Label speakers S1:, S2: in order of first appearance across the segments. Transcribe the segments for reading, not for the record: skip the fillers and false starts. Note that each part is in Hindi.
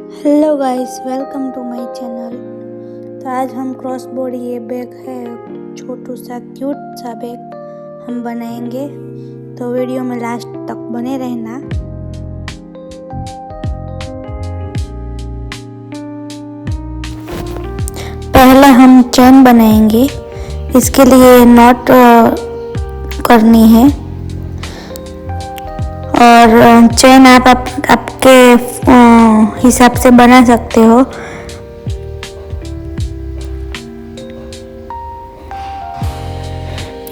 S1: Hello guys, welcome to my channel. तो आज हम क्रॉस बॉडी ये बैग है, छोटू सा क्यूट सा बैग हम बनाएंगे। तो वीडियो में लास्ट तक बने रहना। पहले हम चेन बनाएंगे। इसके लिए नॉट करनी है और चेन आप आपके हिसाब से बना सकते हो।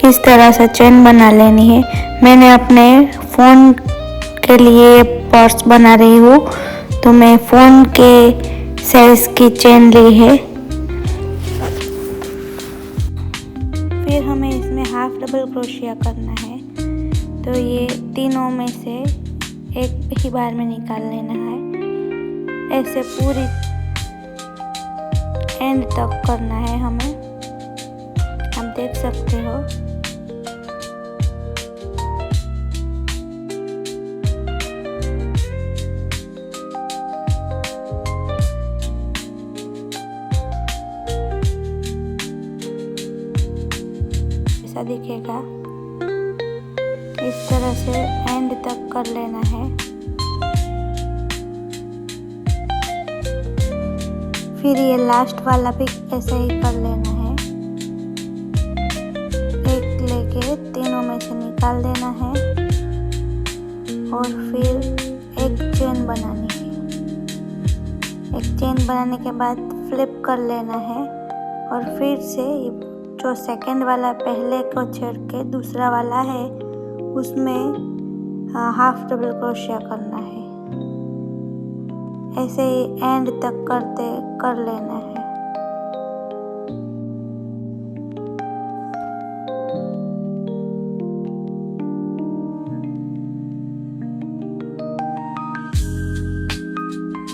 S1: इस तरह से चेन बना लेनी है। मैंने अपने फ़ोन के लिए पर्स बना रही हूँ, तो मैं फ़ोन के साइज़ की चेन ली है। फिर हमें इसमें हाफ डबल क्रोशिया करना है। तो ये तीनों में से एक ही बार में निकाल लेना है। ऐसे पूरी एंड तक करना है हमें। आप देख सकते हो। ऐसा दिखेगा। इस तरह से एंड तक कर लेना है। फिर ये लास्ट वाला भी ऐसे ही कर लेना है। एक लेके तीनों में से निकाल देना है और फिर एक चेन बनानी है। एक चेन बनाने के बाद फ्लिप कर लेना है और फिर से जो सेकंड वाला पहले को छेड़ के दूसरा वाला है उसमें हाफ डबल क्रोशिया करना है। ऐसे ही एंड तक कर लेना है।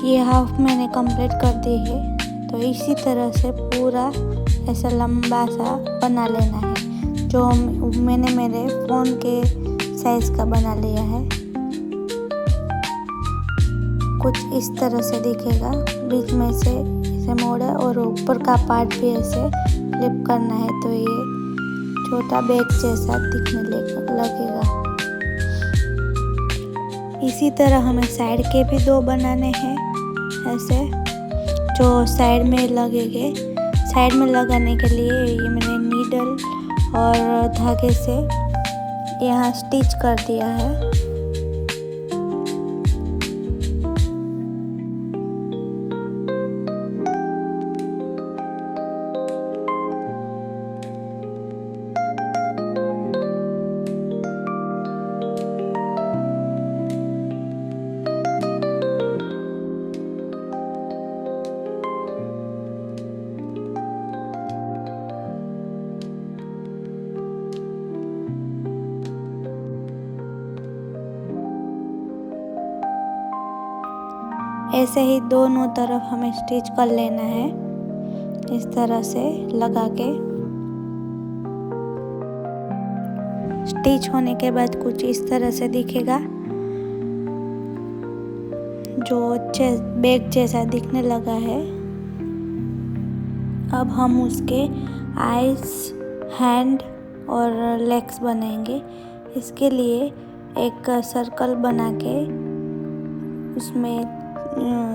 S1: ये हाफ मैंने कंप्लीट कर दी है। तो इसी तरह से पूरा ऐसा लंबा सा बना लेना है, जो मैंने मेरे फ़ोन के साइज़ का बना लिया है। कुछ इस तरह से दिखेगा। बीच में से इसे मोड़ा और ऊपर का पार्ट भी ऐसे फ्लिप करना है, तो ये छोटा बैग जैसा दिखने लगेगा। इसी तरह हमें साइड के भी दो बनाने हैं, ऐसे जो साइड में लगेंगे। साइड में लगाने के लिए ये मैंने नीडल और धागे से यहाँ स्टिच कर दिया है। ऐसे ही दोनों तरफ हमें स्टिच कर लेना है, इस तरह से लगा के। स्टिच होने के बाद कुछ इस तरह से दिखेगा, जो बैग जैसा दिखने लगा है। अब हम उसके आईज, हैंड और लेग्स बनाएंगे। इसके लिए एक सर्कल बना के उसमें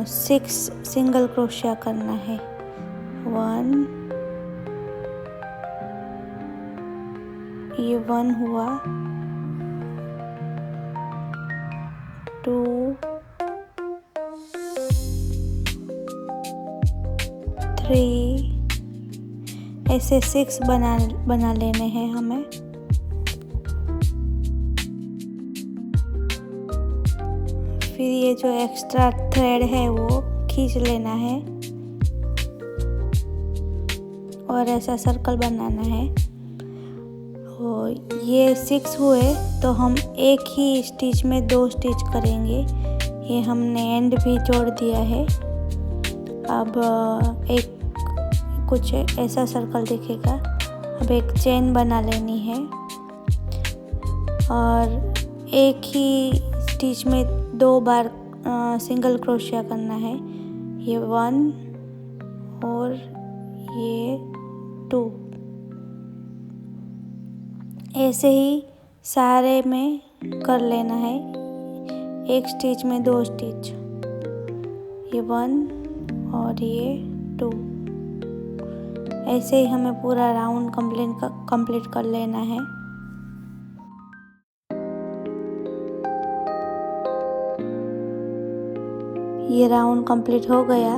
S1: 6 सिंगल क्रोशिया करना है। 1, ये 1 हुआ, 2, 3, ऐसे 6 बना लेने हैं हमें। फिर ये जो एक्स्ट्रा थ्रेड है वो खींच लेना है और ऐसा सर्कल बनाना है। और ये 6 हुए तो हम एक ही स्टिच में 2 स्टिच करेंगे। ये हमने एंड भी जोड़ दिया है। अब एक कुछ ऐसा सर्कल दिखेगा। अब एक चेन बना लेनी है और एक ही स्टिच में 2 बार सिंगल क्रोशिया करना है। ये 1 और ये 2। ऐसे ही सारे में कर लेना है, एक स्टिच में 2 स्टिच, ये 1 और ये 2। ऐसे ही हमें पूरा राउंड कंप्लीट कर लेना है। ये राउंड कंप्लीट हो गया,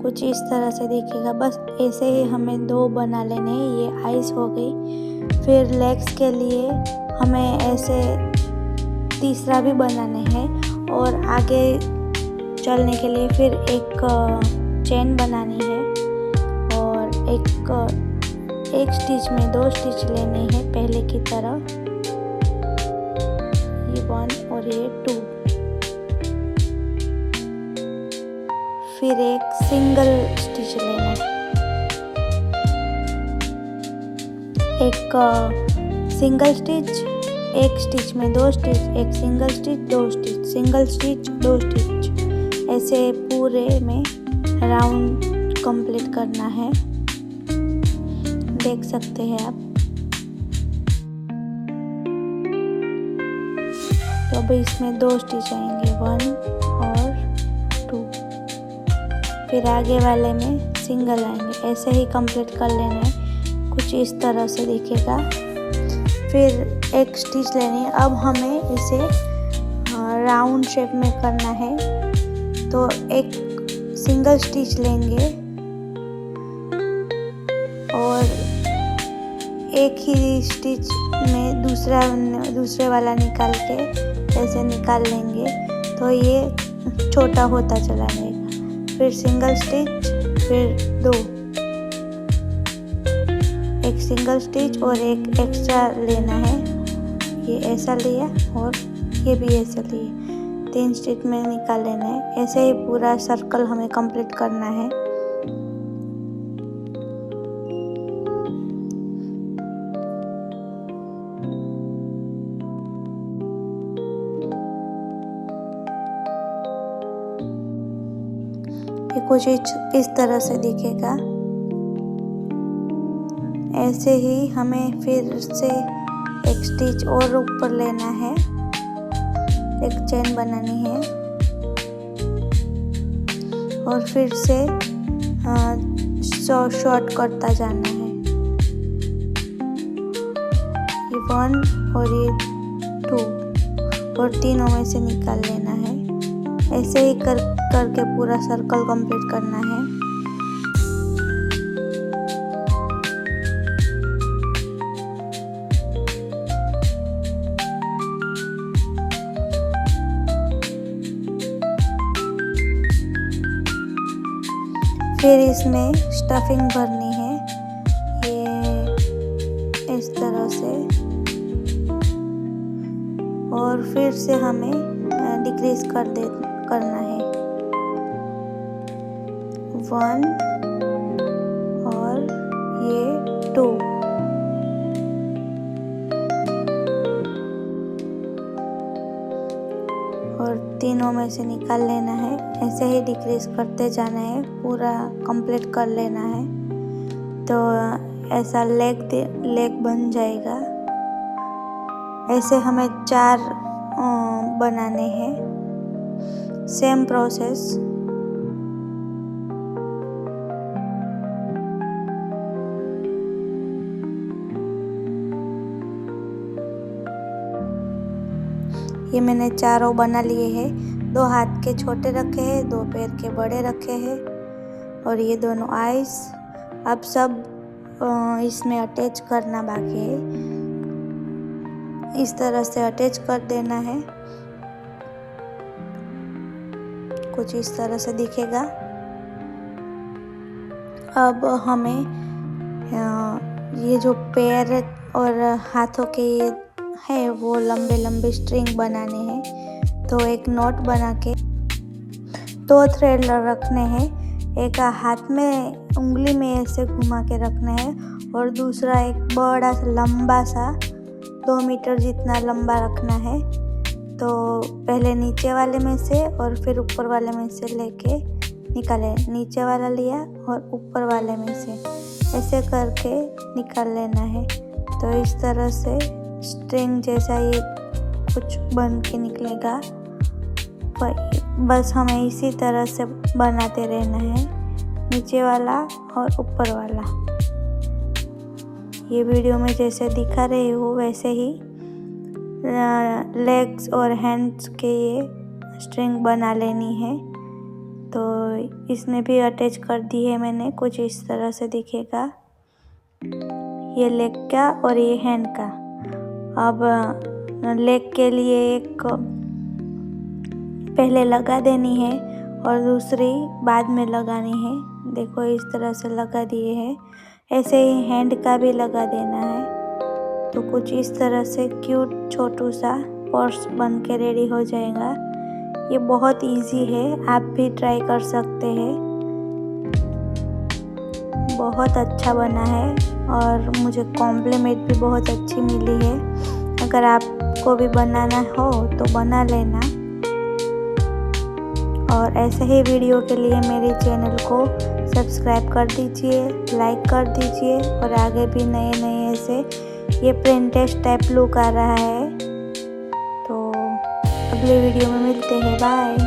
S1: कुछ इस तरह से दिखेगा। बस ऐसे ही हमें 2 बना लेने हैं। ये आइस हो गई। फिर लेग्स के लिए हमें ऐसे तीसरा भी बनाने हैं और आगे चलने के लिए फिर एक चेन बनानी है और एक स्टिच में 2 स्टिच लेने हैं पहले की तरह, ये 1 और ये 2। फिर एक सिंगल स्टिच लेना है, एक सिंगल स्टिच, एक स्टिच में 2 स्टिच, एक single stitch 2 stitch, single stitch 2 stitch. ऐसे पूरे में राउंड कंप्लीट करना है, देख सकते हैं आप। तो अब इसमें 2 स्टिच आएंगे, 1 और 2। फिर आगे वाले में सिंगल आएंगे। ऐसे ही कंप्लीट कर लेना है, कुछ इस तरह से दिखेगा। फिर एक स्टिच लेनी है। अब हमें इसे राउंड शेप में करना है, तो एक सिंगल स्टिच लेंगे और एक ही स्टिच में दूसरे वाला निकाल के ऐसे निकाल लेंगे, तो ये छोटा होता चला जाएगा। फिर सिंगल स्टिच, फिर 2, एक सिंगल स्टिच और एक एक्स्ट्रा लेना है। ये ऐसा लिया और ये भी ऐसा लिया, 3 स्टिच में निकाल लेना है। ऐसे ही पूरा सर्कल हमें कंप्लीट करना है। ये कुछ इस तरह से दिखेगा। ऐसे ही हमें फिर से एक स्टिच और ऊपर लेना है, एक चेन बनानी है और फिर से शॉर्ट करता जाना है। ये 1 और ये 2 और तीनों में से निकाल लेना है। ऐसे ही करके पूरा सर्कल कंप्लीट करना है। फिर इसमें स्टफिंग भरनी है, ये इस तरह से, और फिर से हमें डिक्रीज करना है, 1 और ये 2। और तीनों में से निकाल लेना है। ऐसे ही डिक्रीज करते जाना है, पूरा कंप्लीट कर लेना है। तो ऐसा लेग बन जाएगा। ऐसे हमें 4 बनाने हैं, सेम प्रोसेस। ये मैंने 4 बना लिए हैं। 2 हाथ के छोटे रखे हैं, 2 पैर के बड़े रखे हैं और ये दोनों आइस। अब सब इसमें अटैच करना बाकी है। इस तरह से अटैच कर देना है, कुछ इस तरह से दिखेगा। अब हमें ये जो पैर और हाथों के है वो लंबे लंबे स्ट्रिंग बनाने हैं। तो एक नॉट बना के 2 थ्रेड रखने हैं, एक हाथ में उंगली में ऐसे घुमा के रखना है और दूसरा एक बड़ा सा लंबा सा 2 मीटर जितना लंबा रखना है। तो पहले नीचे वाले में से और फिर ऊपर वाले में से लेके निकाले, नीचे वाला लिया और ऊपर वाले में से ऐसे करके निकाल लेना है। तो इस तरह से स्ट्रिंग जैसा ये कुछ बन के निकलेगा। बस हमें इसी तरह से बनाते रहना है, नीचे वाला और ऊपर वाला। ये वीडियो में जैसे दिखा रही हूँ वैसे ही लेग्स और हैंड्स के ये स्ट्रिंग बना लेनी है। तो इसमें भी अटैच कर दी है मैंने, कुछ इस तरह से दिखेगा, ये लेग का और ये हैंड का। अब लेग के लिए एक पहले लगा देनी है और दूसरी बाद में लगानी है। देखो इस तरह से लगा दिए हैं। ऐसे ही हैंड का भी लगा देना है। तो कुछ इस तरह से क्यूट छोटू सा पर्स बन के रेडी हो जाएगा। ये बहुत इजी है, आप भी ट्राई कर सकते हैं। बहुत अच्छा बना है और मुझे कॉम्प्लीमेंट भी बहुत अच्छी मिली है। अगर आपको भी बनाना हो तो बना लेना। और ऐसे ही वीडियो के लिए मेरे चैनल को सब्सक्राइब कर दीजिए, लाइक कर दीजिए और आगे भी नए नए ऐसे ये प्रिंटेड टाइप लुक आ रहा है। तो अगले वीडियो में मिलते हैं, बाय।